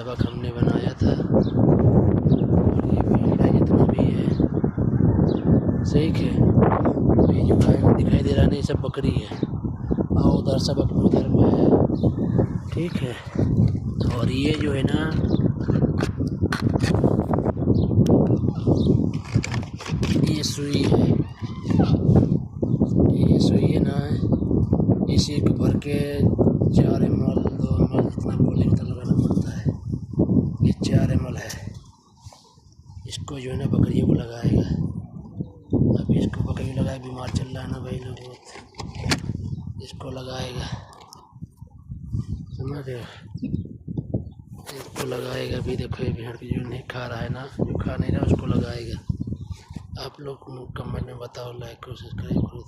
सबक हमने बनाया था। और ये भेड़ा जितना भी है सही है। ये जो गाय दिखाई दे रहा नहीं सब बकरी है। और उधर सब अपने उधर में है, ठीक है। और ये जो है ना ये सुई है, ये सुई है ना, इसी को भर के 4 ml 2 ml जितना बोले उतना लगाना पड़ता है। ये 4 ml है। इसको जो है ना बकरियों को लगाएगा। अभी इसको बकरी लगाए, बीमार चल रहा है ना भाई लोग बहुत, इसको लगाएगा, समझ रहे हो। इसको लगाएगा भी। देखो ये भेड़ की जो नहीं खा रहा है ना, जो खा नहीं रहा उसको लगाएगा। आप लोग कमेंट में बताओ, लाइक और सब्सक्राइब करो।